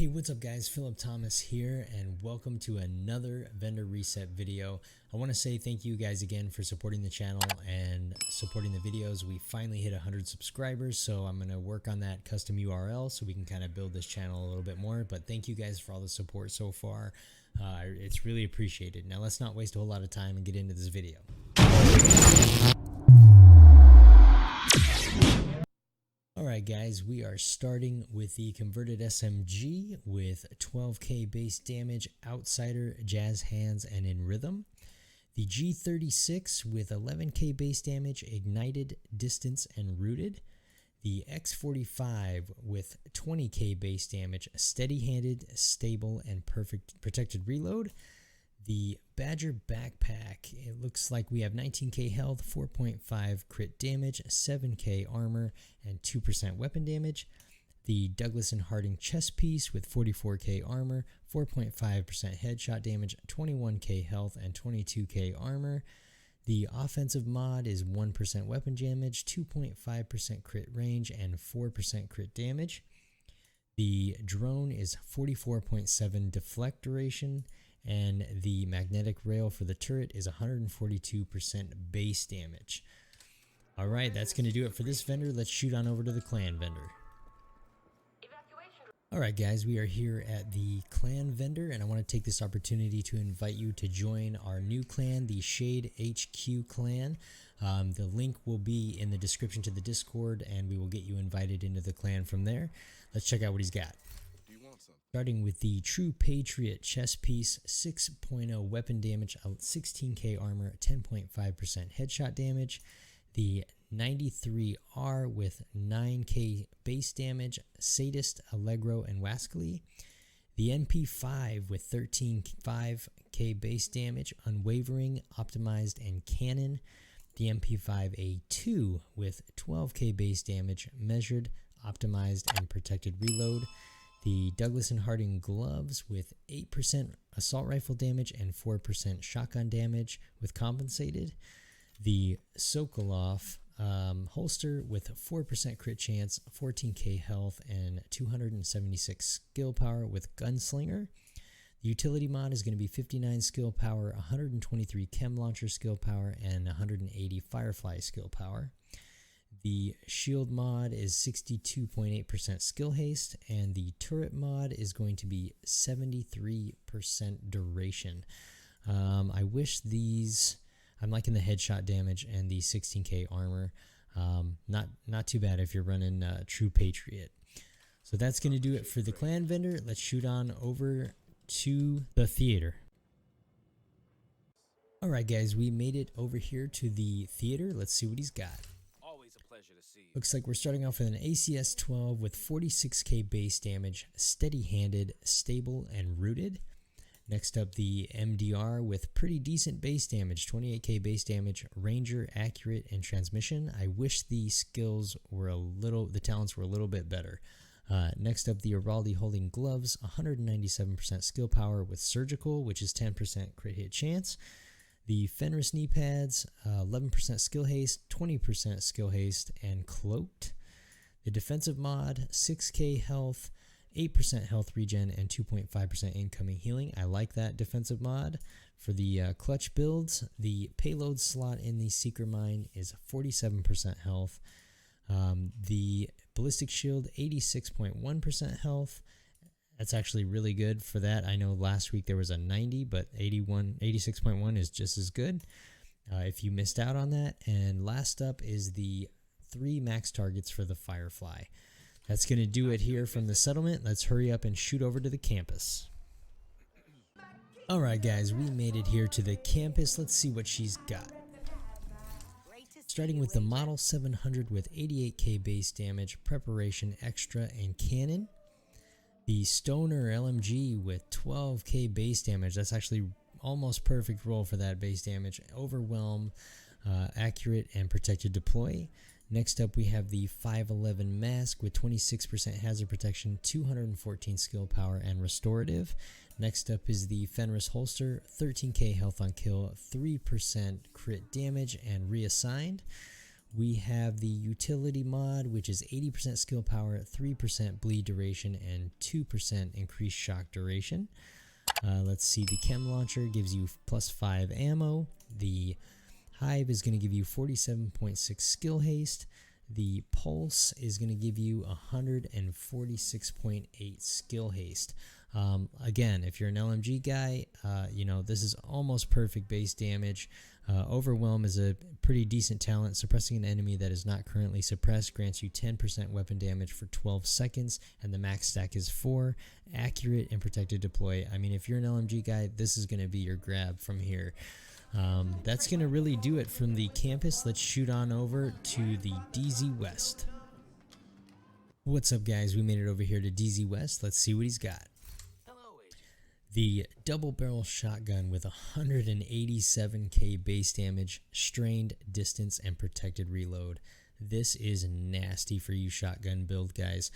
Hey, what's up guys? Phillip Thomas here and welcome to another vendor reset video. I want to say thank you guys again for supporting the channel and supporting the videos. We finally hit 100 subscribers, so I'm going to work on that custom URL so we can kind of build this channel a little bit more. But thank you guys for all the support so far. It's really appreciated. Now let's not waste a whole lot of time and get into this video. Alright guys, we are starting with the converted SMG with 12k base damage, Outsider, Jazz Hands, and in Rhythm. The G36 with 11k base damage, Ignited, Distance, and Rooted. The X45 with 20k base damage, Steady-Handed, Stable, and Protected Reload. The Badger Backpack, it looks like we have 19k health, 4.5 crit damage, 7k armor, and 2% weapon damage. The Douglas and Harding chest piece with 44k armor, 4.5% headshot damage, 21k health, and 22k armor. The offensive mod is 1% weapon damage, 2.5% crit range, and 4% crit damage. The drone is 44.7 deflect duration, and the magnetic rail for the turret is 142% base damage. Alright, that's going to do it for this vendor. Let's shoot on over to the clan vendor. Alright guys, we are here at the clan vendor, and I want to take this opportunity to invite you to join our new clan, the Shade HQ clan. The link will be in the description to the Discord, and we will get you invited into the clan from there. Let's check out what he's got. Starting with the True Patriot chest piece, 6.0 weapon damage, 16k armor, 10.5% headshot damage. The 93R with 9k base damage, Sadist, Allegro, and Wascally. The NP5 with 13.5k base damage, Unwavering, Optimized, and Cannon. The MP5A2 with 12k base damage, Measured, Optimized, and Protected Reload. The Douglas and Harding gloves with 8% assault rifle damage and 4% shotgun damage with compensated. The Sokolov holster with 4% crit chance, 14k health, and 276 skill power with gunslinger. The utility mod is going to be 59 skill power, 123 chem launcher skill power, and 180 firefly skill power. The shield mod is 62.8% skill haste, and the turret mod is going to be 73% duration. I wish these, I'm liking the headshot damage and the 16k armor. Not too bad if you're running True Patriot. So that's going to do it for the clan vendor. Let's shoot on over to the theater. Alright guys, we made it over here to the theater. Let's see what he's got. Looks like we're starting off with an ACS-12 with 46k base damage, Steady-Handed, Stable, and Rooted. Next up, the MDR with pretty decent base damage, 28k base damage, Ranger, Accurate, and Transmission. I wish the skills were the talents were a little bit better. Next up, the Araldi Holding Gloves, 197% skill power with Surgical, which is 10% crit hit chance. The Fenris knee pads, 11% skill haste, 20% skill haste, and cloaked. The defensive mod, 6k health, 8% health regen, and 2.5% incoming healing. I like that defensive mod. For the clutch builds, the payload slot in the Seeker Mine is 47% health. The ballistic shield, 86.1% health. That's actually really good for that. I know last week there was a 90, but 86.1 is just as good if you missed out on that. And last up is the 3 max targets for the Firefly. That's going to do it here from the settlement. Let's hurry up and shoot over to the campus. Alright guys, we made it here to the campus. Let's see what she's got. Starting with the Model 700 with 88k base damage, Preparation, Extra, and Cannon. The Stoner LMG with 12k base damage. That's actually almost perfect roll for that base damage. Overwhelm, Accurate, and Protected Deploy. Next up we have the 511 Mask with 26% hazard protection, 214 skill power, and restorative. Next up is the Fenris holster, 13k health on kill, 3% crit damage, and reassigned. We have the utility mod, which is 80% skill power, 3% bleed duration, and 2% increased shock duration. Let's see, the chem launcher gives you +5 ammo. The hive is going to give you 47.6 skill haste. The pulse is going to give you 146.8 skill haste. Again, if you're an LMG guy, you know, this is almost perfect base damage. Overwhelm is a pretty decent talent. Suppressing an enemy that is not currently suppressed grants you 10% weapon damage for 12 seconds, and the max stack is 4. Accurate and protected deploy. I mean, if you're an LMG guy, this is going to be your grab from here. That's going to really do it from the campus. Let's shoot on over to the DZ West. What's up, guys? We made it over here to DZ West. Let's see what he's got. The double barrel shotgun with 187k base damage, strained distance, and protected reload. This is nasty for you shotgun build guys.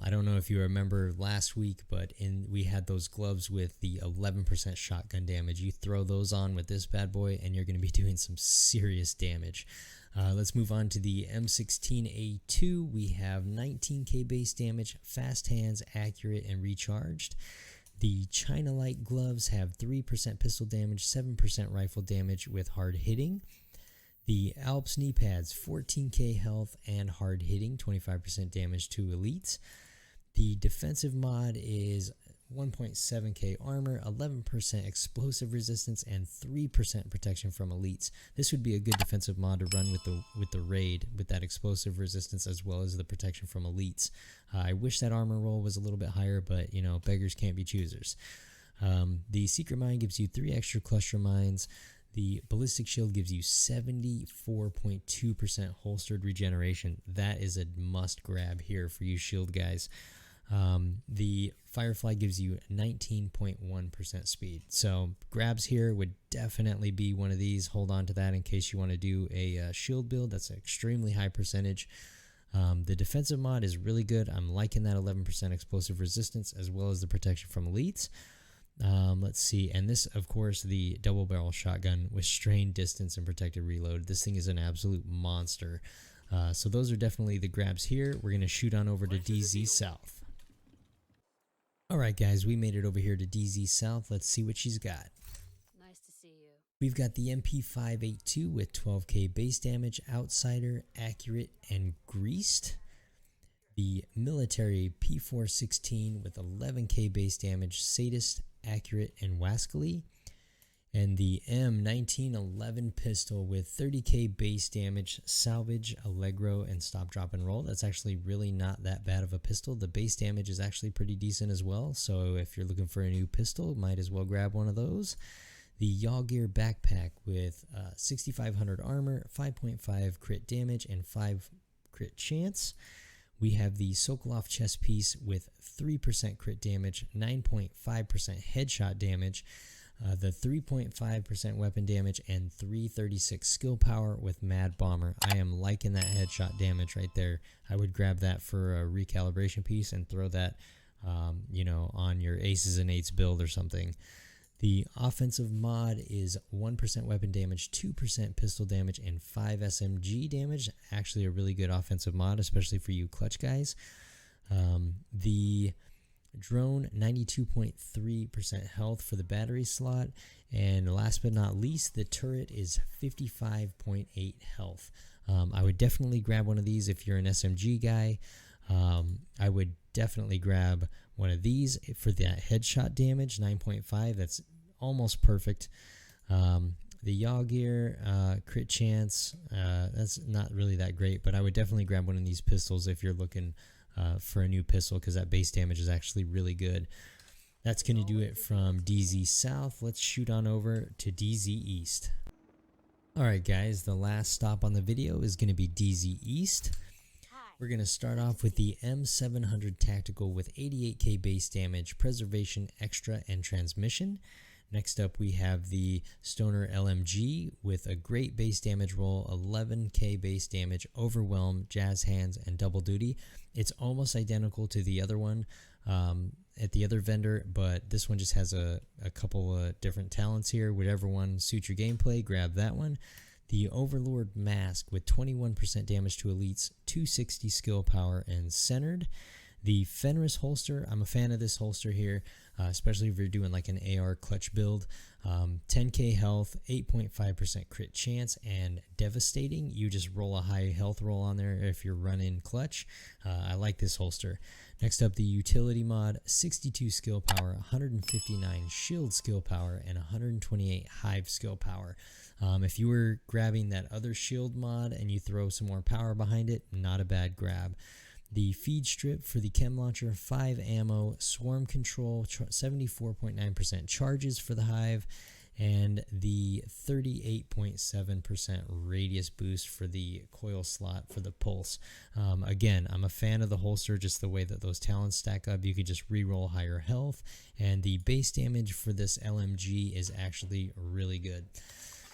I don't know if you remember last week, but we had those gloves with the 11% shotgun damage. You throw those on with this bad boy and you're going to be doing some serious damage. Let's move on to the M16A2. We have 19k base damage, fast hands, accurate, and recharged. The China Light gloves have 3% pistol damage, 7% rifle damage with hard hitting. The Alps knee pads, 14k health and hard hitting, 25% damage to elites. The defensive mod is 1.7k armor, 11% explosive resistance, and 3% protection from elites. This would be a good defensive mod to run with the raid, with that explosive resistance as well as the protection from elites. I wish that armor roll was a little bit higher, but you know, beggars can't be choosers. The secret mine gives you 3 extra cluster mines. The ballistic shield gives you 74.2% holstered regeneration. That is a must grab here for you shield guys. The Firefly gives you 19.1% speed. So grabs here would definitely be one of these. Hold on to that in case you want to do a shield build. That's an extremely high percentage. The defensive mod is really good. I'm liking that 11% explosive resistance as well as the protection from elites. Let's see, and this, of course, the double barrel shotgun with strained distance and protected reload. This thing is an absolute monster. So those are definitely the grabs here. We're going to shoot on over to DZ South. Alright guys, we made it over here to DZ South. Let's see what she's got. Nice to see you. We've got the MP582 with 12k base damage, outsider, accurate, and greased. The military P416 with 11k base damage, sadist, accurate, and wascally. And the M1911 pistol with 30k base damage, salvage, allegro, and stop, drop, and roll. That's actually really not that bad of a pistol. The base damage is actually pretty decent as well. So if you're looking for a new pistol, might as well grab one of those. The Yaw Gear backpack with 6500 armor, 5.5 crit damage, and 5 crit chance. We have the Sokolov chest piece with 3% crit damage, 9.5% headshot damage, the 3.5% weapon damage, and 336 skill power with Mad Bomber. I am liking that headshot damage right there. I would grab that for a recalibration piece and throw that, you know, on your aces and eights build or something. The offensive mod is 1% weapon damage, 2% pistol damage, and 5 SMG damage. Actually a really good offensive mod, especially for you clutch guys. The drone, 92.3% health for the battery slot. And last but not least, the turret is 55.8 health. I would definitely grab one of these if you're an SMG guy. I would definitely grab one of these for that headshot damage, 9.5. That's almost perfect. The Yaw Gear crit chance, that's not really that great, but I would definitely grab one of these pistols if you're looking for a new pistol, because that base damage is actually really good. That's going to do it from DZ South. Let's shoot on over to DZ East. Alright guys, the last stop on the video is going to be DZ East. We're going to start off with the M700 Tactical with 88k base damage, preservation, extra, and transmission. Next up we have the Stoner LMG with a great base damage roll, 11k base damage, overwhelm, jazz hands, and double duty. It's almost identical to the other one at the other vendor, but this one just has a couple of different talents here. Whatever one suits your gameplay, grab that one. The Overlord Mask with 21% damage to elites, 260 skill power, and centered. The Fenris holster, I'm a fan of this holster here, especially if you're doing like an AR clutch build. 10k health, 8.5% crit chance, and devastating. You just roll a high health roll on there if you're running clutch. I like this holster. Next up, the utility mod, 62 skill power, 159 shield skill power, and 128 hive skill power. If you were grabbing that other shield mod and you throw some more power behind it, not a bad grab. The feed strip for the chem launcher, 5 ammo, swarm control, 74.9% charges for the hive, and the 38.7% radius boost for the coil slot for the pulse. Again, I'm a fan of the holster, just the way that those talents stack up. You could just reroll higher health, and the base damage for this LMG is actually really good.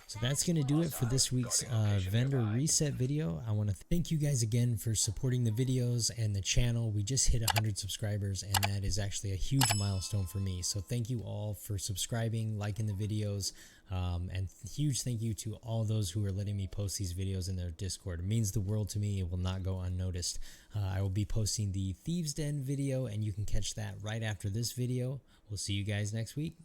So that's going to do it for this week's vendor reset video. I want to thank you guys again for supporting the videos and the channel. We just hit 100 subscribers, and that is actually a huge milestone for me. So thank you all for subscribing, liking the videos, and huge thank you to all those who are letting me post these videos in their Discord. It means the world to me. It will not go unnoticed. I will be posting the Thieves' Den video, and you can catch that right after this video. We'll see you guys next week.